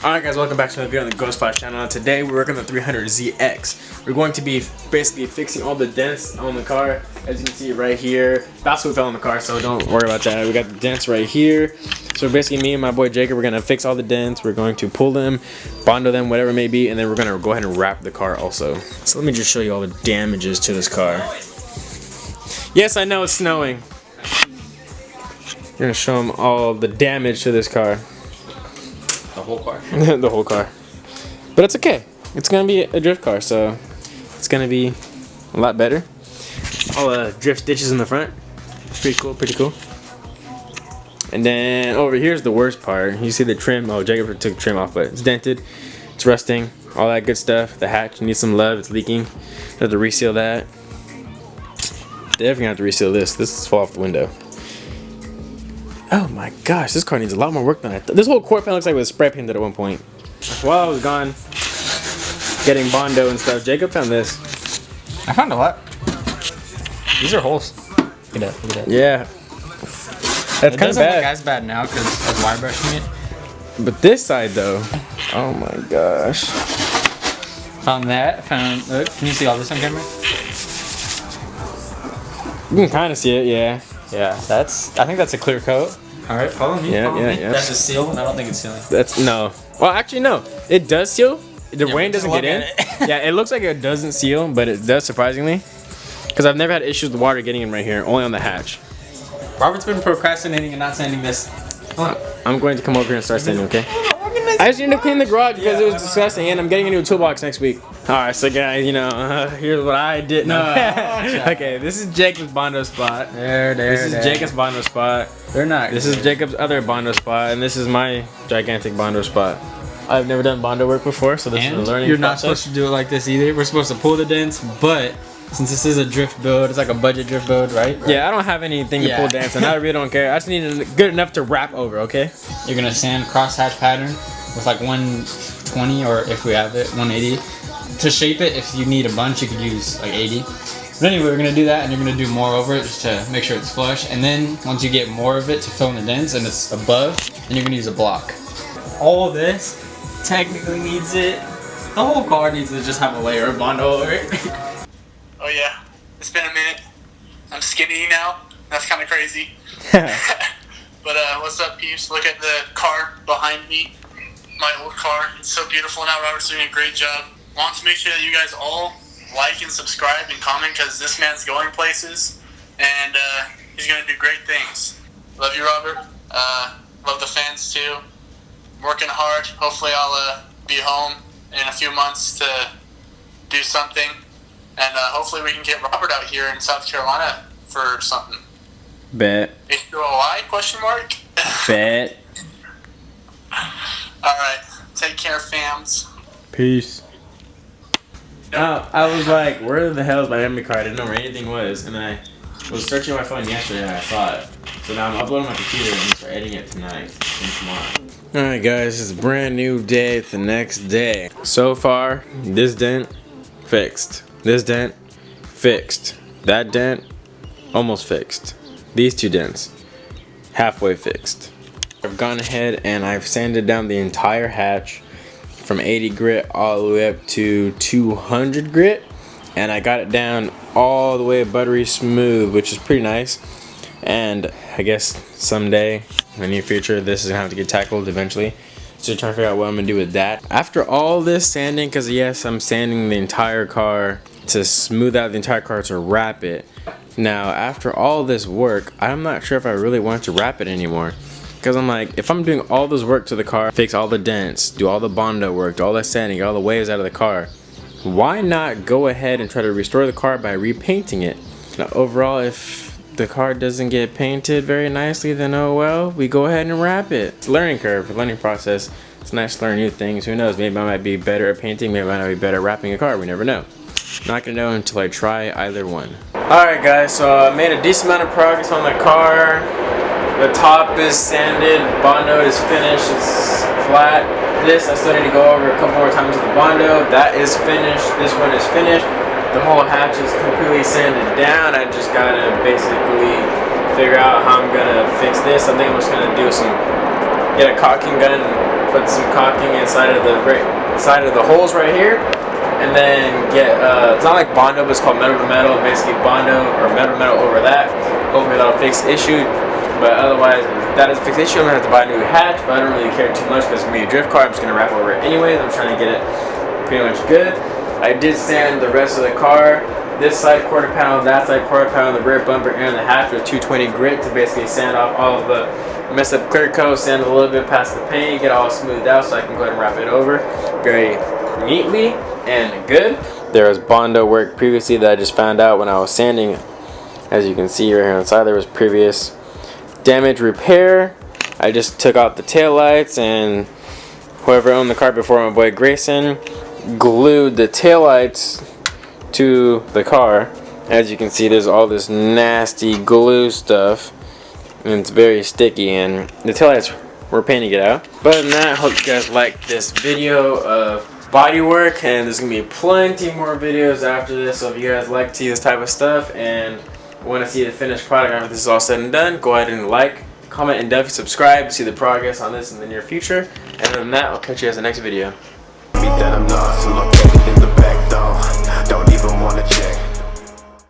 Alright guys, welcome back to another video on the Ghost Flash channel. Today we're working on the 300ZX. We're going to be basically fixing all the dents on the car. As you can see right here, that's what fell on the car, so don't worry about that. We got the dents right here. So basically me and my boy Jacob, we're going to fix all the dents. We're going to pull them, bondo them, whatever it may be, and then we're going to go ahead and wrap the car also. So let me just show you all the damages to this car. Yes, I know it's snowing. We're going to show them all the damage to this car. The whole car? The whole car. But it's okay. It's gonna be a drift car, so it's gonna be a lot better. All the drift stitches in the front. Pretty cool, pretty cool. And then over here's the worst part. You see the trim. Oh, Jacob took the trim off, but it's dented. It's rusting. All that good stuff. The hatch needs some love. It's leaking. Have to reseal that. Definitely gonna have to reseal this. This is fall off the window. Oh my gosh, this car needs a lot more work than I thought. This whole quarter panel looks like it was spray painted at one point. While I was gone getting bondo and stuff, Jacob found this. I found a lot. These are holes. Look at that, look at that. Yeah. That's kind of bad. Look as bad now because I was wire brushing it. But this side though, oh my gosh. Found that, look, can you see all this on camera? You can kind of see it, yeah. Yeah, I think that's a clear coat. Alright, follow me. Yeah. That's a seal? I don't think it's sealing. No. Well, actually, no. It does seal. The rain doesn't get in. Yeah, it looks like it doesn't seal, but it does surprisingly. Because I've never had issues with water getting in right here, only on the hatch. Robert's been procrastinating and not sanding this. I'm going to come over here and start sanding, okay? I just need to clean the garage because it was disgusting, and I'm getting a new toolbox next week. Alright, so guys, you know, here's what I did. No. Okay, this is Jacob's bondo spot. This is Jacob's bondo spot. They're not. This is Jacob's other bondo spot, and this is my gigantic bondo spot. I've never done bondo work before, so this is a learning You're process. not supposed to do it like this either. We're supposed to pull the dents, but since this is a drift build, it's like a budget drift build, right? Yeah, I don't have anything to pull dents, and I really don't care. I just need it good enough to wrap over, okay? You're gonna sand crosshatch pattern with like 120, or if we have it, 180. To shape it, if you need a bunch, you could use like 80. But anyway, we're gonna do that, and you're gonna do more over it just to make sure it's flush. And then once you get more of it to fill in the dents and it's above, then you're gonna use a block. All of this technically needs it. The whole car needs to just have a layer of bondo over it. Oh yeah, it's been a minute. I'm skinny now. That's kind of crazy. But what's up, peeps? Look at the car behind me. My old car. It's so beautiful now. Robert's doing a great job. Want to make sure that you guys all like and subscribe and comment because this man's going places and he's going to do great things. Love you, Robert. Love the fans too. Working hard. Hopefully I'll be home in a few months to do something. And hopefully we can get Robert out here in South Carolina for something. Bet. H-O-I, question mark? Bet. Alright, take care, fams. Peace. I was like, where the hell is my memory card? I didn't know where anything was, and I was searching my phone yesterday and I saw it. So now I'm uploading my computer and I'm start editing it tonight and tomorrow. Alright guys, it's a brand new day. It's the next day. So far, this dent, fixed. This dent, fixed. That dent, almost fixed. These two dents, halfway fixed. I've gone ahead and I've sanded down the entire hatch from 80 grit all the way up to 200 grit, and I got it down all the way buttery smooth, which is pretty nice. And I guess someday in the near future this is gonna have to get tackled eventually, so trying to figure out what I'm gonna do with that after all this sanding, because yes, I'm sanding the entire car to smooth out the entire car to wrap it. Now after all this work, I'm not sure if I really want to wrap it anymore. Because I'm like, if I'm doing all this work to the car, fix all the dents, do all the bondo work, do all the sanding, get all the waves out of the car, why not go ahead and try to restore the car by repainting it? Now overall, if the car doesn't get painted very nicely, then oh well, we go ahead and wrap it. It's a learning curve, a learning process. It's nice to learn new things. Who knows, maybe I might be better at painting, maybe I might be better at wrapping a car, we never know. Not gonna know until I try either one. Alright guys, so I made a decent amount of progress on the car. The top is sanded, bondo is finished, it's flat. This I still need to go over a couple more times with the bondo. That is finished, this one is finished. The whole hatch is completely sanded down. I just gotta basically figure out how I'm gonna fix this. I think I'm just gonna do get a caulking gun put some caulking inside of the holes right here, and then get it's not like Bondo, but it's called metal to metal. Basically Bondo or metal to metal over that. Hopefully that'll fix the issue. But otherwise, if that is a fixed issue, I'm gonna have to buy a new hatch. But I don't really care too much because it's gonna be a drift car. I'm just gonna wrap over it anyways. I'm trying to get it pretty much good. I did sand the rest of the car. This side quarter panel, that side quarter panel, the rear bumper, and the hatch with 220 grit to basically sand off all of the messed up clear coat, sand a little bit past the paint, get it all smoothed out so I can go ahead and wrap it over very neatly and good. There was Bondo work previously that I just found out when I was sanding. As you can see right here on the side, there was previous damage repair. I just took out the tail lights, and whoever owned the car before, my boy Grayson, glued the tail lights to the car. As you can see, there's all this nasty glue stuff, and it's very sticky, and the tail lights were a pain to get out. But other than that, I hope you guys like this video of body work, and there's gonna be plenty more videos after this. So if you guys like to see this type of stuff and want to see the finished product after this is all said and done, go ahead and like, comment, and definitely subscribe to see the progress on this in the near future. And other than that, I'll catch you guys in the next video.